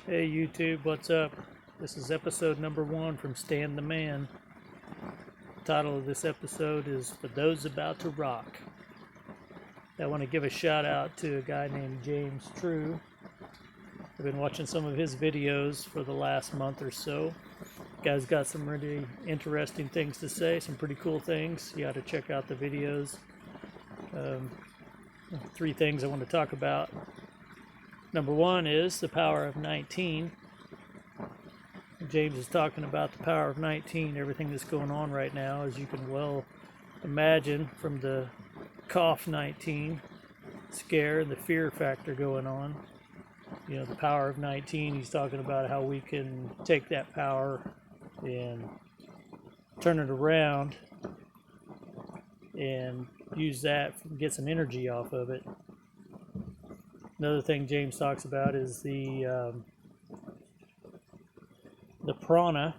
Hey YouTube, what's up? This is episode number 1 from Stan the Man. The title of this episode is For Those About to Rock. I want to give a shout out to a guy named James True. I've been watching some of his videos for the last month or so. The guy's got some really interesting things to say, some pretty cool things. You ought to check out the videos. 3 things I want to talk about. Number 1 is the power of 19. James is talking about the power of 19, everything that's going on right now, as you can well imagine from the cough 19 scare and the fear factor going on. You know, the power of 19, he's talking about how we can take that power and turn it around and use that and get some energy off of it. Another thing James talks about is the prana.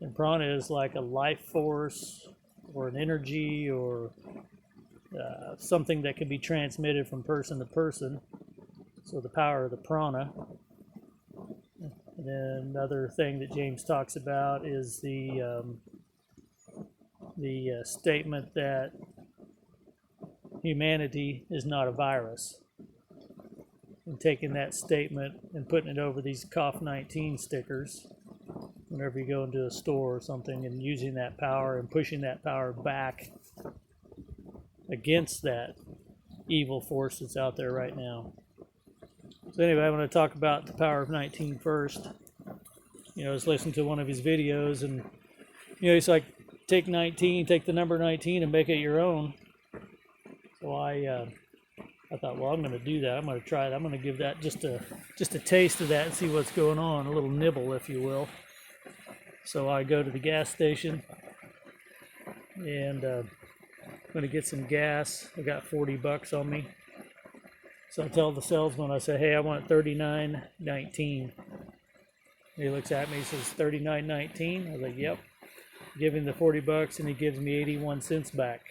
And prana is like a life force or an energy or something that can be transmitted from person to person. So the power of the prana. And then another thing that James talks about is the statement that humanity is not a virus, and taking that statement and putting it over these cough 19 stickers whenever you go into a store or something, and using that power and pushing that power back against that evil force that's out there right now. So anyway, I want to talk about the power of 19 first. You know, I was listening to one of his videos, and you know, he's like, take the number 19 and make it your own. So I thought, well, I'm going to do that. I'm going to try it. I'm going to give that just a taste of that and see what's going on, a little nibble, if you will. So I go to the gas station, and I'm going to get some gas. I got $40 on me. So I tell the salesman, I say, hey, I want $39.19. He looks at me, he says, $39.19? I was like, yep. Give him the $40, and he gives me 81 cents back.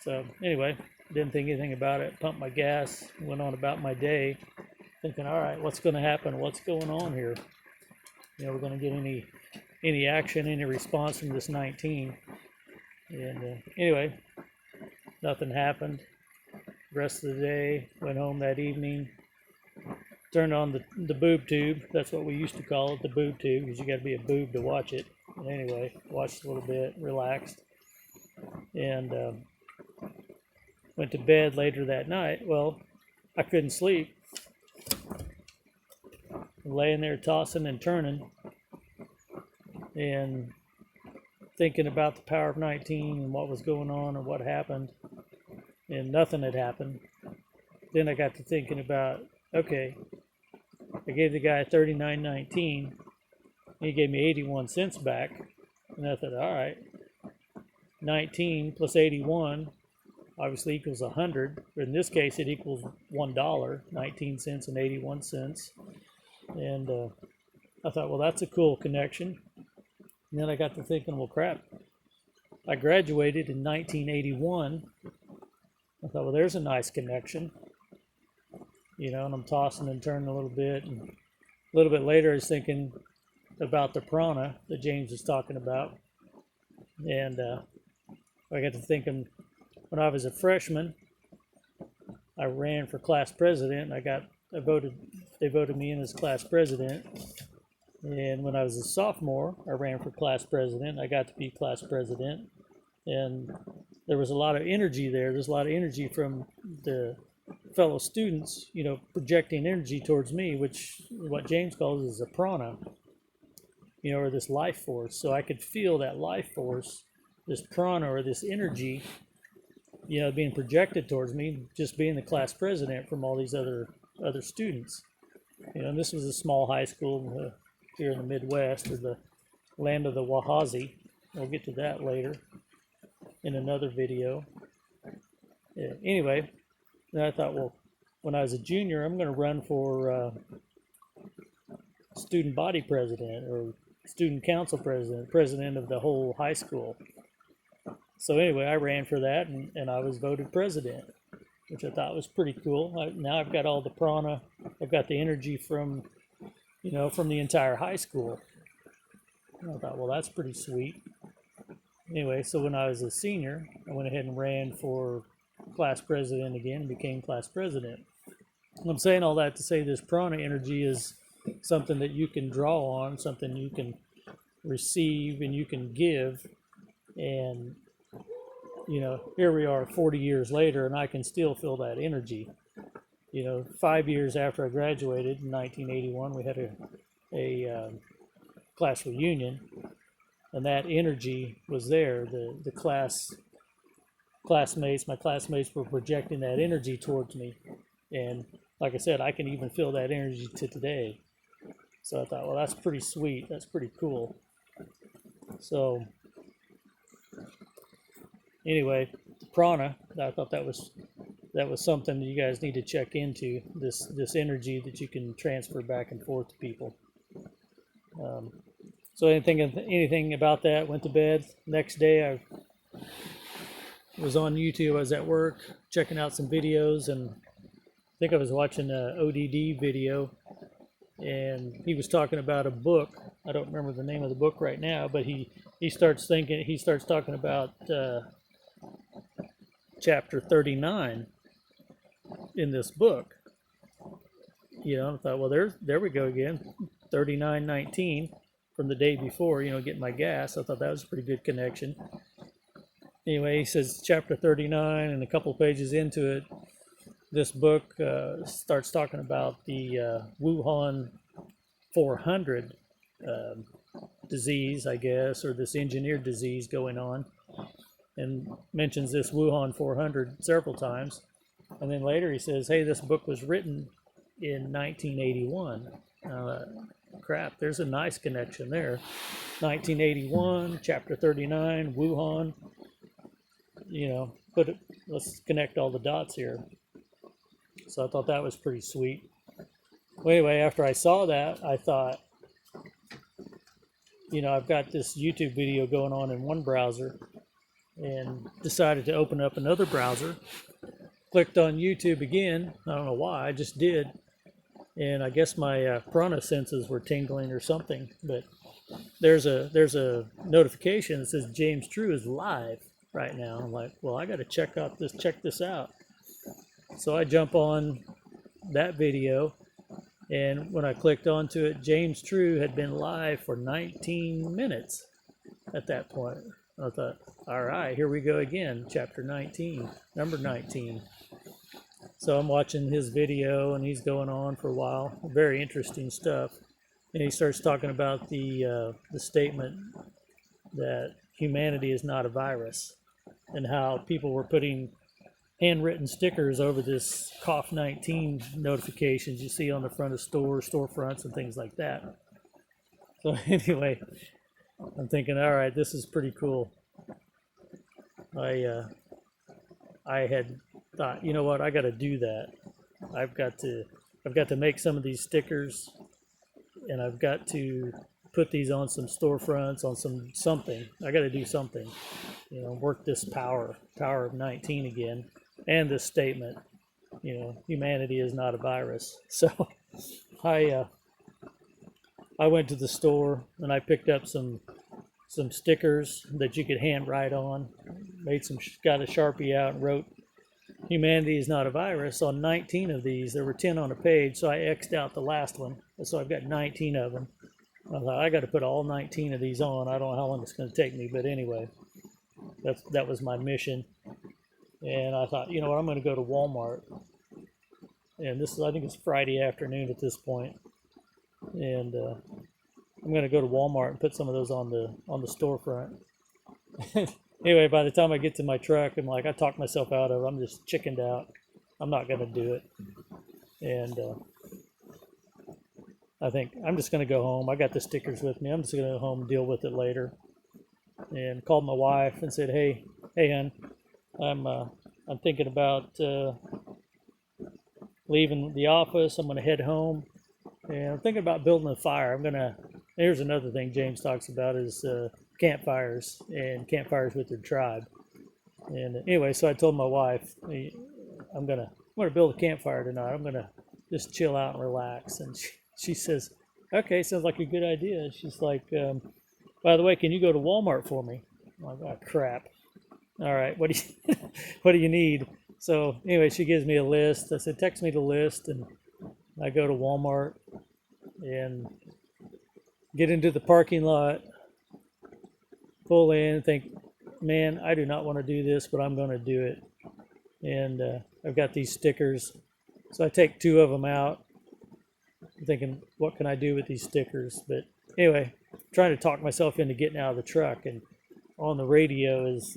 So anyway, didn't think anything about it, pumped my gas, went on about my day, thinking, all right, what's going to happen? What's going on here? You know, we're going to get any action, any response from this 19. And anyway, nothing happened. Rest of the day, went home that evening, turned on the boob tube. That's what we used to call it, the boob tube, because you got to be a boob to watch it. And anyway, watched a little bit, relaxed, and went to bed later that night. Well, I couldn't sleep. Laying there tossing and turning and thinking about the power of 19 and what was going on and what happened, and nothing had happened. Then I got to thinking about, okay, I gave the guy $39.19. He gave me 81 cents back, and I thought, all right, 19 plus 81 obviously equals 100. But in this case, it equals $1, 19 cents and 81 cents. And I thought, well, that's a cool connection. And then I got to thinking, well, crap, I graduated in 1981. I thought, well, there's a nice connection. You know, and I'm tossing and turning a little bit. And a little bit later, I was thinking about the prana that James was talking about. And I got to thinking, when I was a freshman, I ran for class president. They voted me in as class president. And when I was a sophomore, I ran for class president. I got to be class president. And there was a lot of energy there. There's a lot of energy from the fellow students, you know, projecting energy towards me, which what James calls is a prana, you know, or this life force. So I could feel that life force, this prana or this energy, you know, being projected towards me, just being the class president from all these other students. You know, and this was a small high school here in the Midwest, or the land of the Wahazi. We'll get to that later in another video. Yeah, anyway, then I thought, well, when I was a junior, I'm going to run for student body president or student council president of the whole high school. So anyway, I ran for that, and I was voted president, which I thought was pretty cool. Now I've got all the prana, I've got the energy from, from the entire high school. And I thought, well, that's pretty sweet. Anyway, so when I was a senior, I went ahead and ran for class president again and became class president. And I'm saying all that to say this prana energy is something that you can draw on, something you can receive and you can give. And, here we are 40 years later, and I can still feel that energy. 5 years after I graduated in 1981, we had a class reunion, and that energy was there. The classmates, my classmates were projecting that energy towards me. And like I said, I can even feel that energy to today. So I thought, well, that's pretty sweet. That's pretty cool. So anyway, prana, I thought that was something that you guys need to check into, this energy that you can transfer back and forth to people. So anything about that, went to bed. Next day I was on YouTube. I was at work checking out some videos, and I think I was watching an ODD video, and he was talking about a book. I don't remember the name of the book right now, but he starts talking about chapter 39 in this book. I thought, well, there we go again, 39:19 from the day before, getting my gas. I thought that was a pretty good connection. Anyway, he says chapter 39, and a couple pages into it, this book starts talking about the Wuhan 400 disease, I guess, or this engineered disease going on, and mentions this Wuhan 400 several times. And then later he says, hey, this book was written in 1981. Crap, there's a nice connection there. 1981, chapter 39, Wuhan. Let's connect all the dots here. So I thought that was pretty sweet. Well, anyway, after I saw that, I thought, I've got this YouTube video going on in one browser, and decided to open up another browser. Clicked on YouTube again. I don't know why, I just did. And I guess my prana senses were tingling or something. But there's a notification that says James True is live right now. I'm like, well, I got to check this out. So I jump on that video, and when I clicked onto it, James True had been live for 19 minutes at that point. I thought, all right, here we go again, chapter 19, number 19. So I'm watching his video, and he's going on for a while. Very interesting stuff. And he starts talking about the statement that humanity is not a virus, and how people were putting handwritten stickers over this cough-19 notifications you see on the front of storefronts and things like that. So anyway, I'm thinking, all right, this is pretty cool. I had thought, you know what, I got to do that. I've got to make some of these stickers, and I've got to put these on some storefronts, on something. I got to do something, work this power of 19 again, and this statement, humanity is not a virus. So I went to the store, and I picked up some stickers that you could hand write on. Got a Sharpie out and wrote, humanity is not a virus, on 19 of these. There were 10 on a page, so I X'd out the last one. So I've got 19 of them. I thought, I got to put all 19 of these on. I don't know how long it's going to take me, but anyway, that was my mission. And I thought, you know what, I'm going to go to Walmart. And I think it's Friday afternoon at this point. And I'm going to go to Walmart and put some of those on the storefront. Anyway, by the time I get to my truck, I'm like, I talked myself out of it. I'm just chickened out. I'm not going to do it. And I think I'm just going to go home. I got the stickers with me. I'm just going to go home and deal with it later. And called my wife and said, hey, hon, I'm thinking about leaving the office. I'm going to head home. And I'm thinking about building a fire. Here's another thing James talks about is campfires and campfires with your tribe. And anyway, so I told my wife, I'm gonna build a campfire tonight. I'm gonna just chill out and relax. And she says, okay, sounds like a good idea. She's like, by the way, can you go to Walmart for me? I'm like, oh crap. All right, what do you what do you need? So anyway, she gives me a list. I said, text me the list, and I go to Walmart and get into the parking lot, pull in, think, man, I do not want to do this, but I'm going to do it. And I've got these stickers. So I take 2 of them out. I'm thinking, what can I do with these stickers? But anyway, trying to talk myself into getting out of the truck. And on the radio is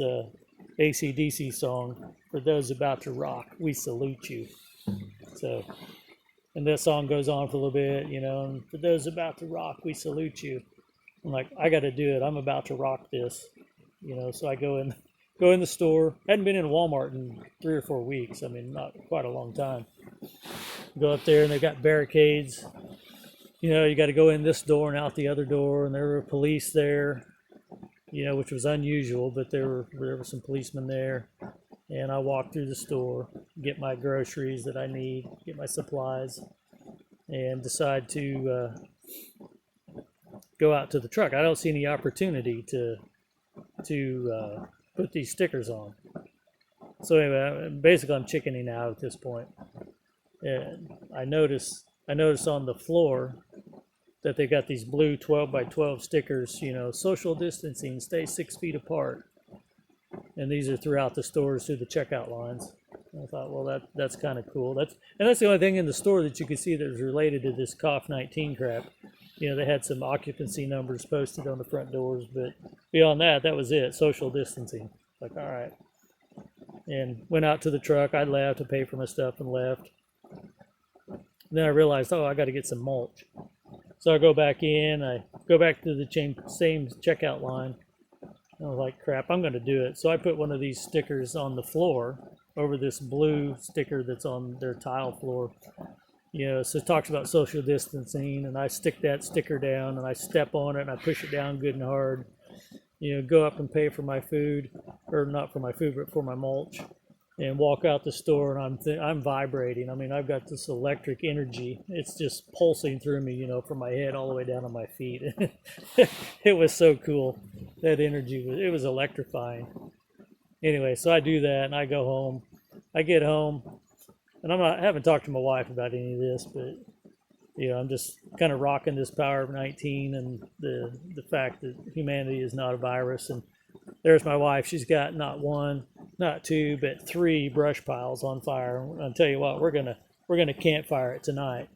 AC/DC song, For Those About to Rock, We Salute You. So, and that song goes on for a little bit, you know, and for those about to rock, we salute you. I'm like, I got to do it. I'm about to rock this, you know. So I go in the store. Hadn't been in Walmart in 3 or 4 weeks. I mean, not quite a long time. Go up there and they've got barricades. You know, you got to go in this door and out the other door, and there were police there, you know, which was unusual, but there were some policemen there. And I walk through the store, get my groceries that I need, get my supplies, and decide to go out to the truck. I don't see any opportunity to put these stickers on. So anyway, basically I'm chickening out at this point. And I notice on the floor that they got these blue 12 by 12 stickers, you know, social distancing, stay 6 feet apart. And these are throughout the stores through the checkout lines. And I thought, well, that's kind of cool. That's the only thing in the store that you could see that was related to this COVID-19 crap. You know, they had some occupancy numbers posted on the front doors, but beyond that, that was it. Social distancing. Like, all right. And went out to the truck. I left to pay for my stuff and left. Then I realized, I got to get some mulch. So I go back in. I go back to the same checkout line. I was like, crap, I'm going to do it. So I put one of these stickers on the floor over this blue sticker that's on their tile floor. You know, so it talks about social distancing, and I stick that sticker down, and I step on it, and I push it down good and hard. You know, go up and pay for my food, or not for my food, but for my mulch, and walk out the store, and I'm vibrating. I mean, I've got this electric energy. It's just pulsing through me, you know, from my head all the way down to my feet. It was so cool. That energy was electrifying. Anyway, so I do that, and I go home. I get home, and I haven't talked to my wife about any of this, but you know, I'm just kind of rocking this Power of 19 and the fact that humanity is not a virus. And there's my wife. She's got not 1, not 2, but 3 brush piles on fire. I'll tell you what, we're gonna campfire it tonight.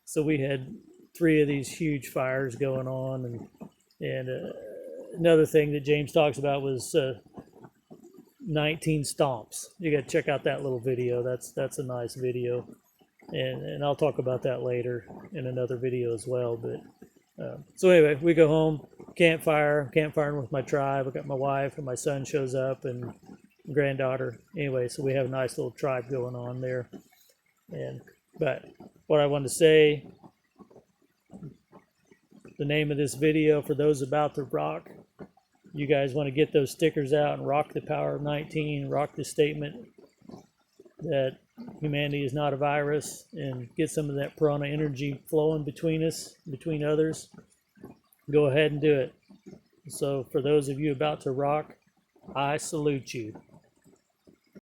So we had 3 of these huge fires going on, and another thing that James talks about was 19 stomps. You got to check out that little video. That's a nice video, and I'll talk about that later in another video as well. But so anyway, we go home, campfiring with my tribe. I got my wife, and my son shows up, and granddaughter. Anyway, so we have a nice little tribe going on there. But what I wanted to say, the name of this video, for those about to rock, you guys want to get those stickers out and rock the Power of 19, rock the statement that humanity is not a virus, and get some of that prana energy flowing between us, between others. Go ahead and do it. So for those of you about to rock, I salute you.